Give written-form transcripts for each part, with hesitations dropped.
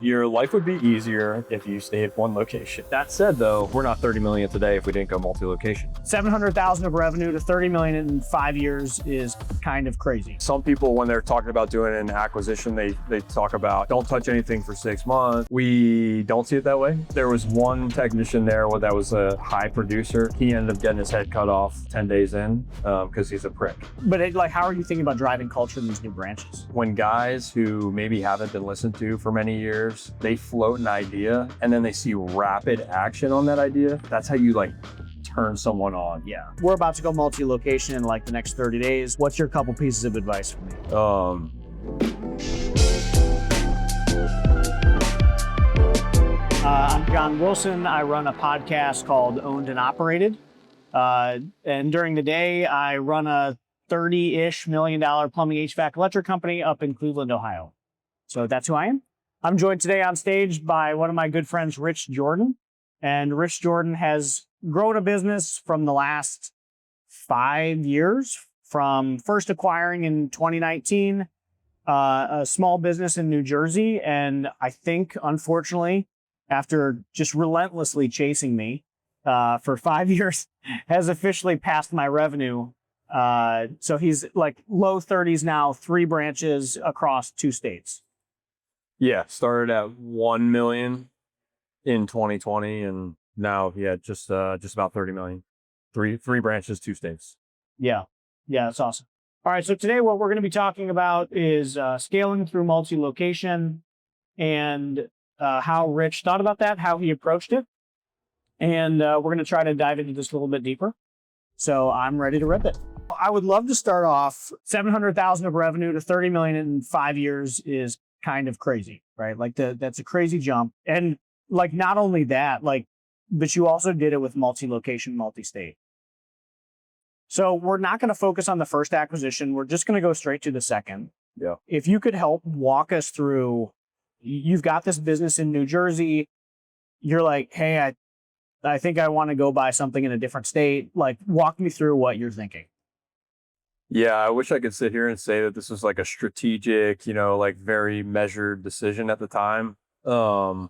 Your life would be easier if you stayed at one location. That said, though, we're not 30 million today if we didn't go multi-location. 700,000 of revenue to 30 million in 5 years is kind of crazy. Some people, when they're talking about doing an acquisition, they talk about don't touch anything for 6 months. We don't see it that way. There was one technician there that was a high producer. He ended up getting his head cut off 10 days in because he's a prick. But how are you thinking about driving culture in these new branches? When guys who maybe haven't been listened to for many years, they float an idea and then they see rapid action on that idea. That's how you turn someone on. Yeah. We're about to go multi-location in the next 30 days. What's your couple pieces of advice for me? I'm John Wilson. I run a podcast called Owned and Operated. And during the day, I run a $30-ish million plumbing HVAC electric company up in Cleveland, Ohio. So that's who I am. I'm joined today on stage by one of my good friends, Rich Jordan. And Rich Jordan has grown a business from the last 5 years, from first acquiring in 2019, a small business in New Jersey. And I think, unfortunately, after just relentlessly chasing me for 5 years, has officially passed my revenue. So he's low 30s now, 3 branches across 2 states. Yeah, started at 1 million in 2020, and now just about 30 million. Three branches, 2 states. Yeah, that's awesome. All right, so today what we're going to be talking about is scaling through multi-location, and how Rich thought about that, how he approached it, and we're going to try to dive into this a little bit deeper. So I'm ready to rip it. I would love to start off 700,000 of revenue to 30 million in 5 years is kind of crazy, right? That's a crazy jump. And not only that, but you also did it with multi-location, multi-state. So we're not going to focus on the first acquisition. We're just going to go straight to the second. Yeah. If you could help walk us through, you've got this business in New Jersey. You're like, hey, I think I want to go buy something in a different state. Walk me through what you're thinking. Yeah, I wish I could sit here and say that this was a strategic, very measured decision at the time. The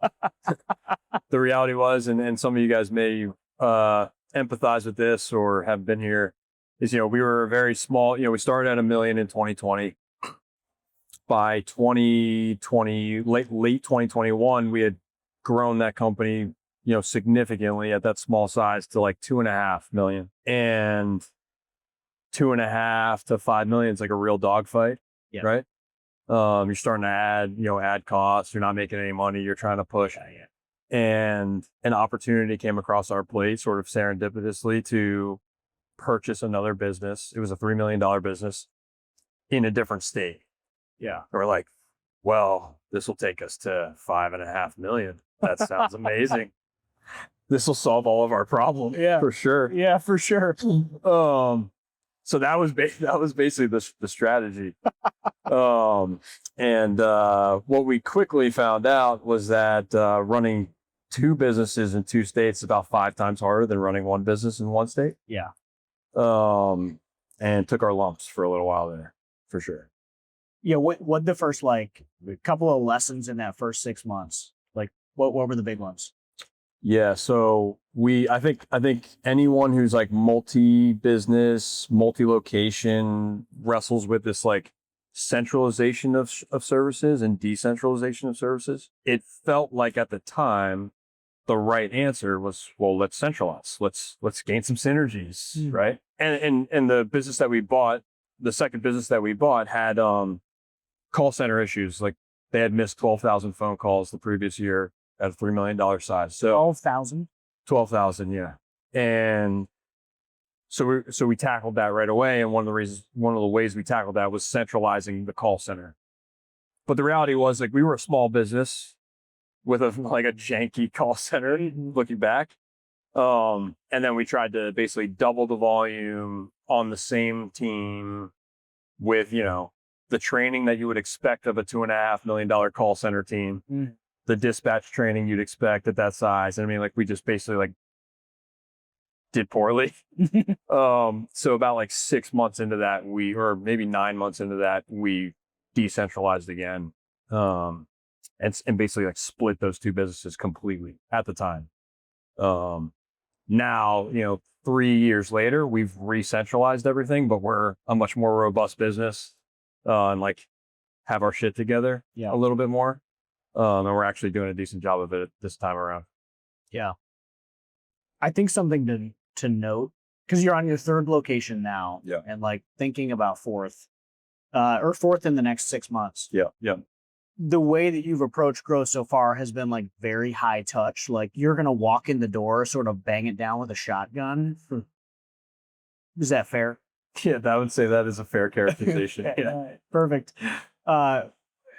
reality was, and some of you guys may empathize with this or have been here, is, we were very small. We started at 1 million in 2020. By 2020, late 2021, we had grown that company, significantly at that small size to 2.5 million. And 2.5 to 5 million is a real dogfight, yeah. Right? You're starting to add costs. You're not making any money. You're trying to push. Yeah. And an opportunity came across our plate, sort of serendipitously, to purchase another business. It was a $3 million business in a different state. Yeah. We're like, well, this will take us to 5.5 million. That sounds amazing. This will solve all of our problems. Yeah, for sure. Yeah, for sure. So that was basically the strategy. And what we quickly found out was that running 2 businesses in 2 states is about 5 times harder than running 1 business in 1 state. Yeah. And took our lumps for a little while there, for sure. Yeah. What the first couple of lessons in that first 6 months? What were the big ones? Yeah, so I think anyone who's multi-business, multi-location wrestles with this centralization of services and decentralization of services. It felt like at the time the right answer was, well, let's centralize. Let's gain some synergies, right? And the business that we bought, the second business that we bought, had call center issues. They had missed 12,000 phone calls the previous year at a $3 million size. So 12,000? 12,000, yeah. And so we tackled that right away. And one of the ways we tackled that was centralizing the call center. But the reality was, we were a small business with a janky call center, looking back. And then we tried to basically double the volume on the same team with, the training that you would expect of a $2.5 million call center team. The dispatch training you'd expect at that size. We just basically did poorly. So about 6 months into that, or maybe 9 months into that, we decentralized again. and basically like split those two businesses completely at the time. Now, 3 years later, we've re-centralized everything, but we're a much more robust business, and like have our shit together a little bit more. And we're actually doing a decent job of it this time around. Yeah. I think something to note, because you're on your third location now, and like thinking about fourth in the next 6 months. Yeah. The way that you've approached growth so far has been like very high touch. Like you're going to walk in the door, sort of bang it down with a shotgun. Is that fair? Yeah, I would say that is a fair characterization. Yeah. Perfect.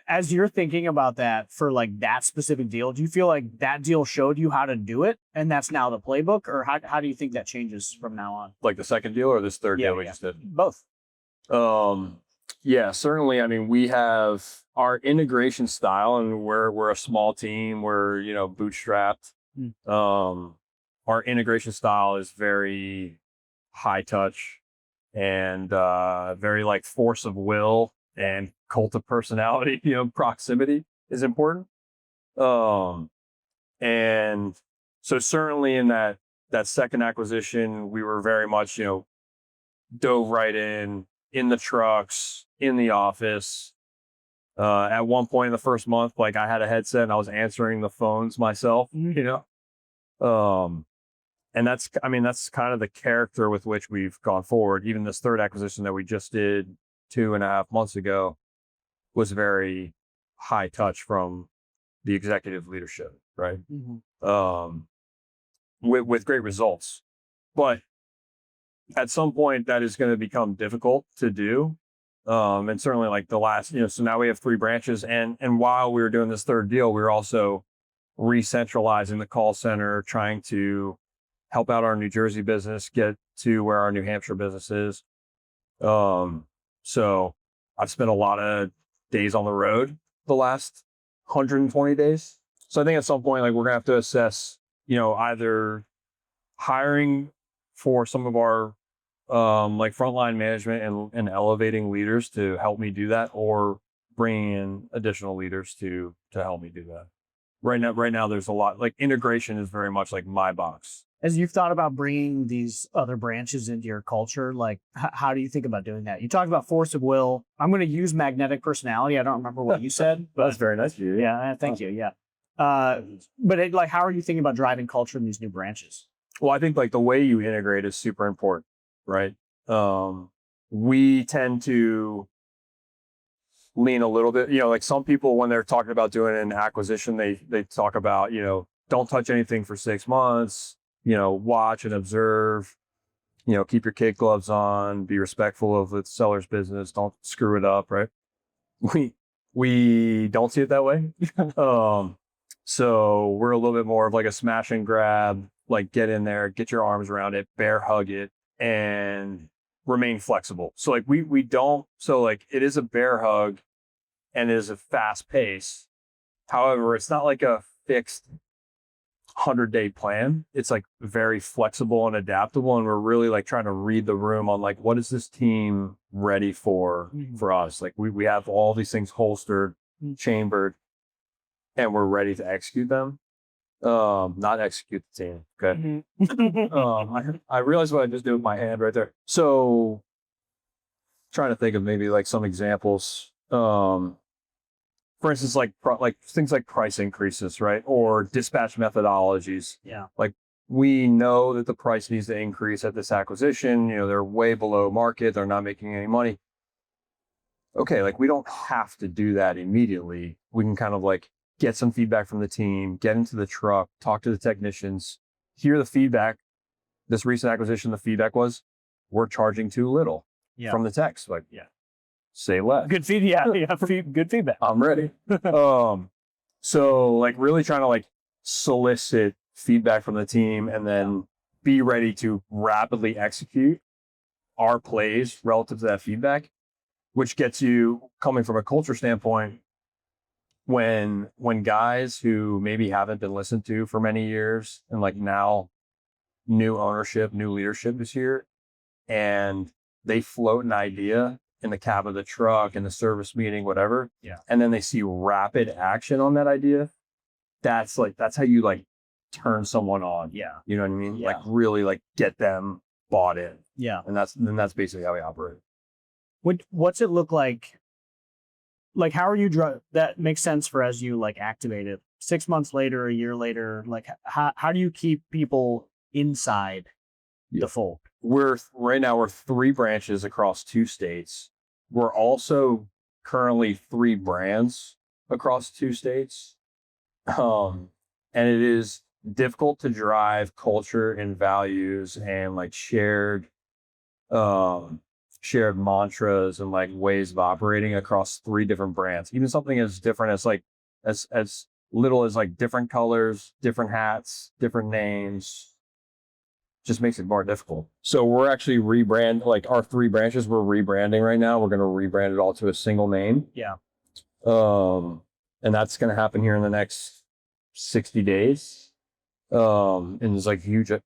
As you're thinking about that for like that specific deal, do you feel like that deal showed you how to do it and that's now the playbook, or how do you think that changes from now on? Like the second deal or this third deal we just did? Both. Yeah, certainly. I mean, we have our integration style, and we're a small team. We're, bootstrapped. Our integration style is very high touch and very like force of will and cult of personality. Proximity is important. And so certainly in that second acquisition, we were very much, dove right in the trucks, in the office. At one point in the first month, like I had a headset and I was answering the phones myself, and that's kind of the character with which we've gone forward. Even this third acquisition that we just did 2.5 months ago was very high touch from the executive leadership, right? With great results. But at some point that is going to become difficult to do. And certainly like the last, so now we have 3 branches, and while we were doing this third deal, we were also re-centralizing the call center, trying to help out our New Jersey business, get to where our New Hampshire business is. So I've spent a lot of days on the road the last 120 days. So I think at some point, like we're gonna have to assess, either hiring for some of our like frontline management and elevating leaders to help me do that, or bringing in additional leaders to help me do that. Right now, there's a lot, like integration is very much like my box. As you've thought about bringing these other branches into your culture, like how do you think about doing that? You talked about force of will. I'm going to use magnetic personality. I don't remember what you said. But that's very nice of you. Yeah, thank you. Yeah. But like, how are you thinking about driving culture in these new branches? Well, I think like the way you integrate is super important, right? We tend to lean a little bit, like some people, when they're talking about doing an acquisition, they talk about, don't touch anything for 6 months, watch and observe, keep your kid gloves on, be respectful of the seller's business, don't screw it up, right? We don't see it that way. So we're a little bit more of like a smash and grab, like get in there, get your arms around it, bear hug it, and remain flexible. So like we don't, so like it is a bear hug and it is a fast pace. However, it's not like a fixed 100-day plan. It's like very flexible and adaptable. And we're really like trying to read the room on like, what is this team ready for us? Like we have all these things holstered, chambered, and we're ready to execute them. Not execute the team. Okay. I realized what I just did with my hand right there. So trying to think of maybe like some examples. For instance, like things like price increases, right? Or dispatch methodologies. Yeah. Like we know that the price needs to increase at this acquisition. They're way below market. They're not making any money. Okay. Like we don't have to do that immediately. We can kind of like get some feedback from the team, get into the truck, talk to the technicians, hear the feedback. This recent acquisition, the feedback was, we're charging too little from the techs. Like, say less. Good feedback. Good feedback. I'm ready. So like really trying to like solicit feedback from the team and then be ready to rapidly execute our plays relative to that feedback, which gets you, coming from a culture standpoint, when guys who maybe haven't been listened to for many years and like now new ownership, new leadership is here, and they float an idea in the cab of the truck, in the service meeting, whatever. Yeah. And then they see rapid action on that idea. That's how you like turn someone on. Yeah. You know what I mean? Yeah. Like really like get them bought in. Yeah. And that's basically how we operate. What's it look like? Like, how are you that makes sense for as you like activate it 6 months later, a year later, like how do you keep people inside the fold? Right now we're 3 branches across 2 states. We're also currently 3 brands across 2 states. And it is difficult to drive culture and values and like shared mantras and like ways of operating across 3 different brands. Even something as different as like as little as like different colors, different hats, different names, just makes it more difficult. So we're actually like our 3 branches we're rebranding right now. We're going to rebrand it all to a single name. Yeah. And that's going to happen here in the next 60 days. And it's like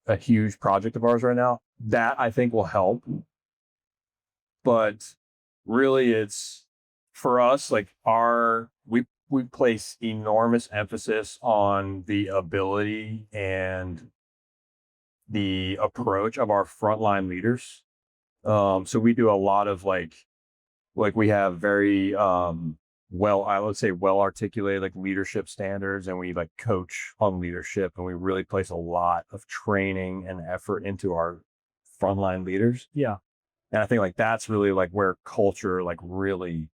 a huge project of ours right now. That I think will help. But really it's for us, like we place enormous emphasis on the ability and the approach of our frontline leaders. So we do a lot of like we have very I would say well articulated like leadership standards, and we like coach on leadership, and we really place a lot of training and effort into our frontline leaders. Yeah. And I think like that's really like where culture like really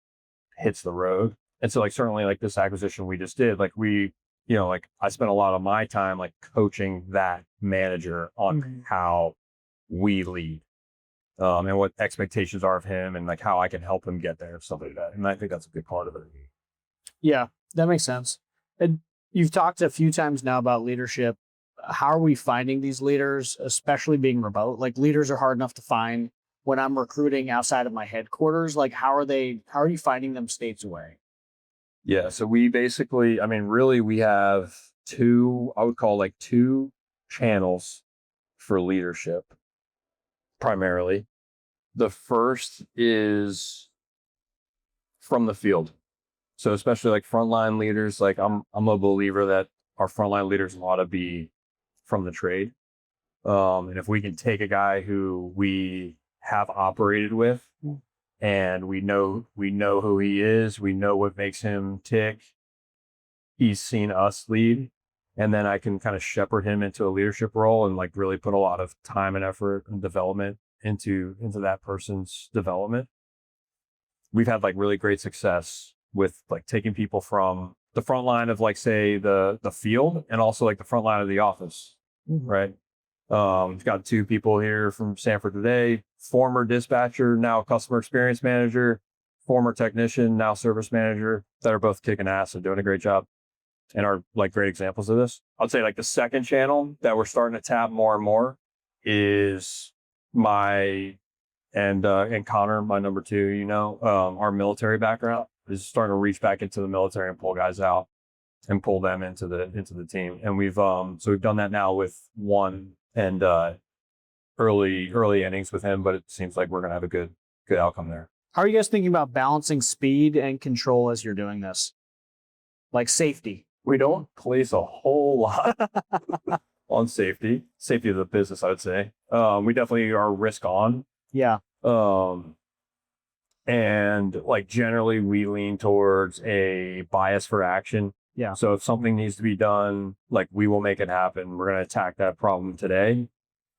hits the road. And so like certainly like this acquisition we just did, like like I spent a lot of my time like coaching that manager on how we lead, and what expectations are of him, and like how I can help him get there, stuff like that. And I think that's a big part of it. Yeah, that makes sense. And you've talked a few times now about leadership. How are we finding these leaders, especially being remote? Like leaders are hard enough to find when I'm recruiting outside of my headquarters. Like how are you finding them states away? Yeah. So we basically, really we have 2, I would call like 2 channels for leadership primarily. The first is from the field. So especially like frontline leaders, like I'm a believer that our frontline leaders ought to be from the trade. And if we can take a guy who we have operated with and we know who he is, we know what makes him tick, he's seen us lead, and then I can kind of shepherd him into a leadership role and like really put a lot of time and effort and development into that person's development. We've had like really great success with like taking people from the front line of like say the field and also like the front line of the office, right? We've got 2 people here from Sanford today, former dispatcher, now customer experience manager, former technician, now service manager, that are both kicking ass and doing a great job and are like great examples of this. I'd say like the second channel that we're starting to tap more and more is and Connor, my number 2, our military background is starting to reach back into the military and pull guys out and pull them into the team. And we've done that now with 1 and early innings with him, but it seems like we're gonna have a good outcome there. How are you guys thinking about balancing speed and control as you're doing this? Like safety. We don't place a whole lot on safety of the business, I would say. We definitely are risk on. Yeah. And like generally we lean towards a bias for action. Yeah. So if something needs to be done, like we will make it happen. We're going to attack that problem today.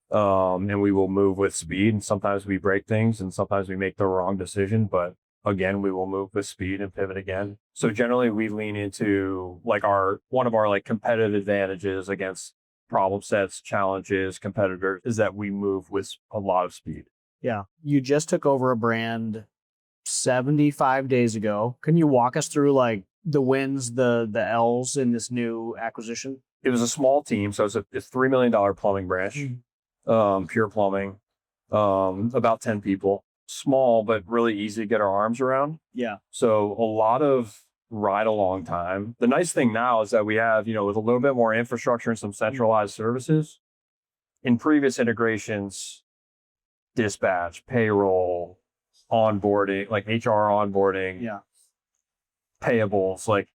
And we will move with speed. And sometimes we break things and sometimes we make the wrong decision, but again, we will move with speed and pivot again. So generally we lean into like one of our like competitive advantages against problem sets, challenges, competitors is that we move with a lot of speed. Yeah. You just took over a brand 75 days ago. Can you walk us through like the wins, the L's in this new acquisition? It was a small team. So it's a $3 million plumbing branch, pure plumbing, about 10 people, small, but really easy to get our arms around. Yeah. So a lot of ride along time. The nice thing now is that we have, with a little bit more infrastructure and some centralized services. In previous integrations, dispatch, payroll, onboarding, like HR onboarding, Yeah. payables, like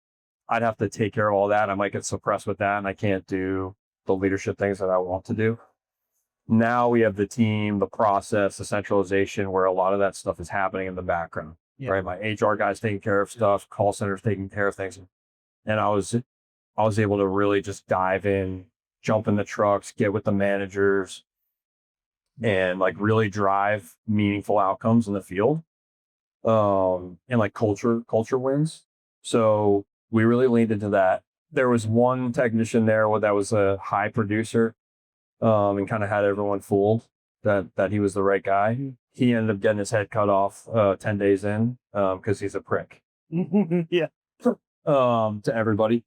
I'd have to take care of all that. I might get suppressed with that and I can't do the leadership things that I want to do. Now we have the team, the process, the centralization where a lot of that stuff is happening in the background, right? My HR guy's taking care of stuff, call center's taking care of things. And I was able to really just dive in, jump in the trucks, get with the managers and like really drive meaningful outcomes in the field. And like culture wins. So we really leaned into that. There was one technician there that was a high producer, and kind of had everyone fooled that he was the right guy. He ended up getting his head cut off 10 days in, because he's a prick. Yeah. To everybody.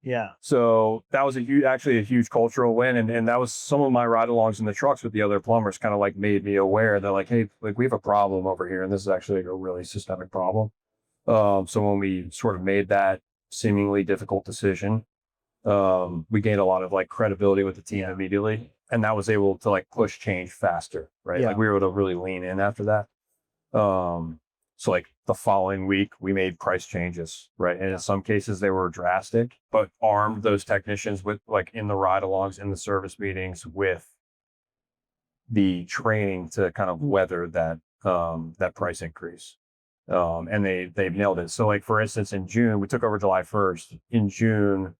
Yeah. So that was actually a huge cultural win. And that was some of my ride alongs in the trucks with the other plumbers kind of like made me aware that like, hey, like we have a problem over here. And this is actually like a really systemic problem. So when we sort of made that seemingly difficult decision, we gained a lot of like credibility with the team immediately. And that was able to like push change faster, right? Yeah. Like we were able to really lean in after that. So like the following week we made price changes, right? And in some cases they were drastic, but armed those technicians with like in the ride alongs, in the service meetings with the training to kind of weather that price increase. And they've nailed it. So like for instance, in June, we took over July 1st. In June,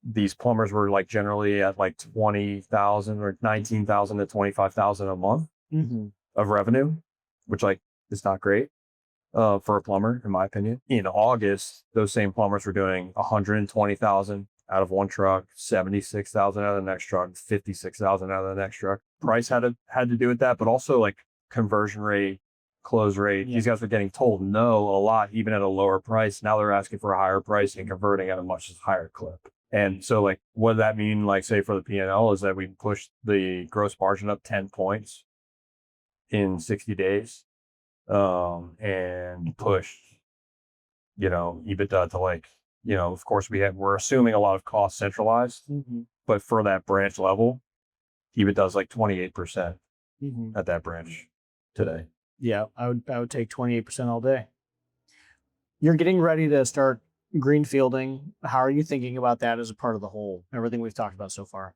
these plumbers were like generally at like 20,000 or 19,000 to 25,000 a month of revenue, which like is not great for a plumber, in my opinion. In August, those same plumbers were doing 120,000 out of one truck, 76,000 out of the next truck, 56,000 out of the next truck. Price had to do with that, but also like conversion rate, close rate. These guys were getting told no a lot, even at a lower price. Now they're asking for a higher price and converting at a much higher clip. And so like, what does that mean? Like say for the P&L is that we pushed the gross margin up 10 points in 60 days. And pushed, EBITDA to like, of course we're assuming a lot of costs centralized, but for that branch level, EBITDA is like 28% at that branch today. Yeah, I would take 28% all day. You're getting ready to start greenfielding. How are you thinking about that as a part of the whole, everything we've talked about so far?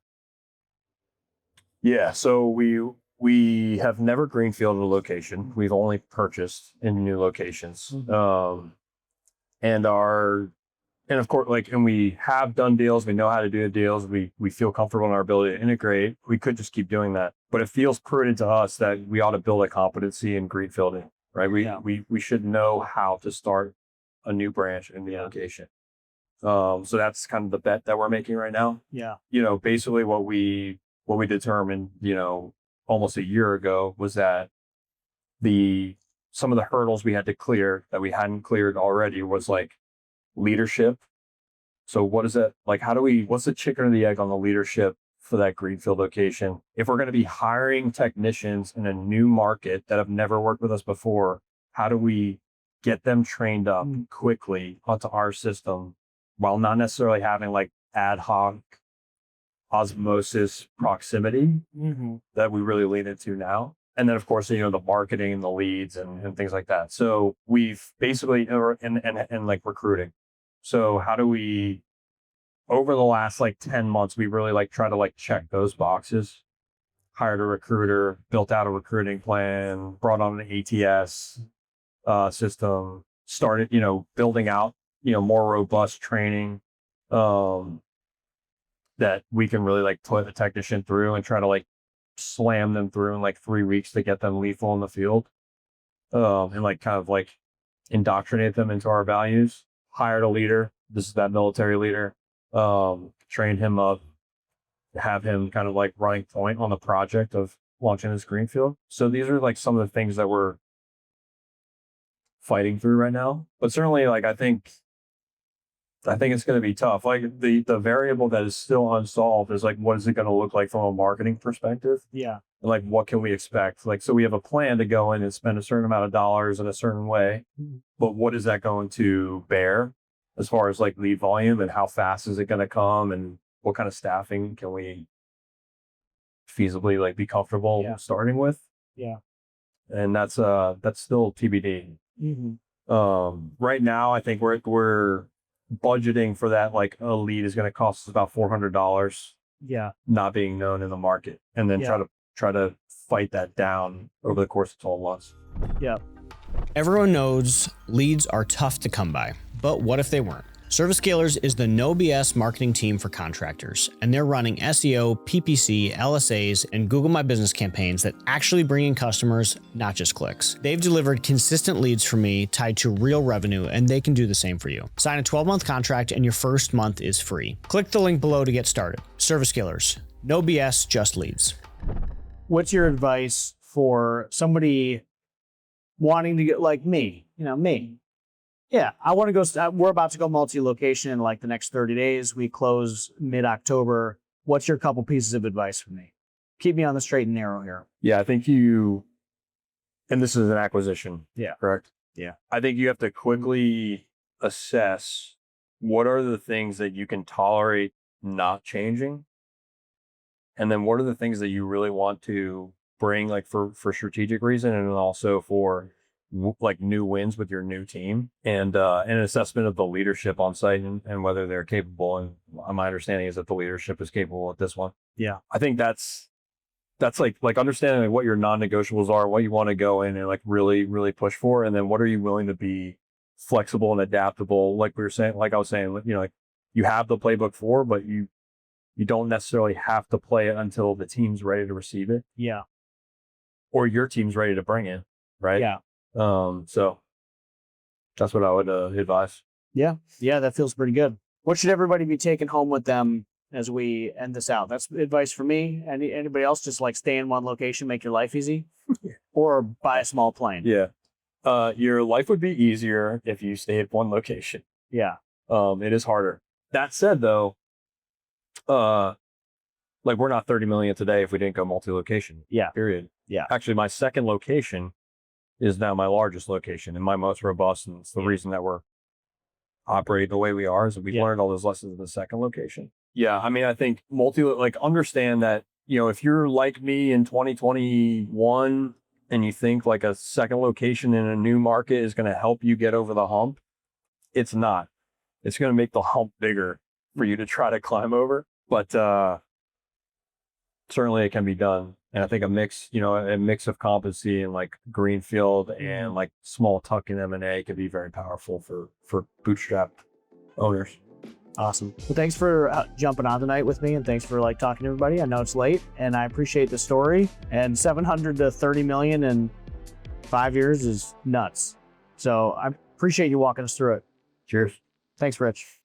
Yeah, so we have never greenfielded a location. We've only purchased in new locations. And of course, like, and we have done deals. We know how to do the deals. We feel comfortable in our ability to integrate. We could just keep doing that, but it feels prudent to us that we ought to build a competency in greenfielding, right? We should know how to start a new branch in the location. So that's kind of the bet that we're making right now. Yeah. Basically what we determined, almost a year ago was that some of the hurdles we had to clear that we hadn't cleared already was like leadership. So what is it like? What's the chicken or the egg on the leadership for that greenfield location? If we're going to be hiring technicians in a new market that have never worked with us before, how do we get them trained up quickly onto our system while not necessarily having like ad hoc osmosis proximity that we really lean into now? And then of course, the marketing and the leads and things like that. So we've basically, and like recruiting. So how do we, over the last like 10 months, we really like try to like check those boxes, hired a recruiter, built out a recruiting plan, brought on an ATS system, started, building out, more robust training, that we can really like put a technician through and try to like slam them through in like 3 weeks to get them lethal in the field, and like kind of like indoctrinate them into our values. Hired a leader. This is that military leader. Trained him up, have him kind of like running point on the project of launching this greenfield. So these are like some of the things that we're fighting through right now. But certainly, like I think it's going to be tough. Like the variable that is still unsolved is like, what is it going to look like from a marketing perspective? Yeah. And like, what can we expect? Like, so we have a plan to go in and spend a certain amount of dollars in a certain way, but what is that going to bear as far as like lead volume, and how fast is it going to come, and what kind of staffing can we feasibly like be comfortable starting with? Yeah. and that's still TBD. Right now, I think we're budgeting for that. Like a lead is going to cost us about $400. Yeah. Not being known in the market, and then try to fight that down over the course of 12 months. Yeah. Everyone knows leads are tough to come by, but what if they weren't? Service Scalers is the no BS marketing team for contractors, and they're running SEO, PPC, LSAs, and Google My Business campaigns that actually bring in customers, not just clicks. They've delivered consistent leads for me tied to real revenue, and they can do the same for you. Sign a 12-month contract and your first month is free. Click the link below to get started. Service Scalers, no BS, just leads. What's your advice for somebody wanting to get like me? Me. Yeah, I want to go. We're about to go multi-location in like the next 30 days. We close mid-October. What's your couple pieces of advice for me? Keep me on the straight and narrow here. Yeah, I think and this is an acquisition. Yeah. Correct? Yeah. I think you have to quickly assess what are the things that you can tolerate not changing. And then what are the things that you really want to bring, like for strategic reason, and also for like new wins with your new team, and an assessment of the leadership on site and whether they're capable. And my understanding is that the leadership is capable at this one. Yeah. I think that's like understanding like what your non-negotiables are, what you want to go in and like really, really push for. And then what are you willing to be flexible and adaptable? Like we were saying, like I was saying, like you have the playbook for, but you don't necessarily have to play it until the team's ready to receive it. Yeah. Or your team's ready to bring it. Right. Yeah. So that's what I would advise. Yeah. Yeah. That feels pretty good. What should everybody be taking home with them as we end this out? That's advice for me. Anybody else? Just like stay in one location, make your life easy, or buy a small plane. Yeah. Your life would be easier if you stay at one location. Yeah. It is harder. That said though, like we're not 30 million today if we didn't go multi-location. Yeah. Period. Yeah. Actually, my second location is now my largest location and my most robust. And it's the reason that we're operating the way we are is that we've learned all those lessons in the second location. Yeah. I mean, I think understand that, if you're like me in 2021 and you think like a second location in a new market is going to help you get over the hump, it's not. It's going to make the hump bigger for you to try to climb over. But certainly it can be done. And I think a mix of competency and like Greenfield and like small tuck-in M&A could be very powerful for bootstrap owners. Awesome. Well, thanks for jumping on tonight with me, and thanks for like talking to everybody. I know it's late, and I appreciate the story. And 700 to 30 million in 5 years is nuts. So I appreciate you walking us through it. Cheers. Thanks, Rich.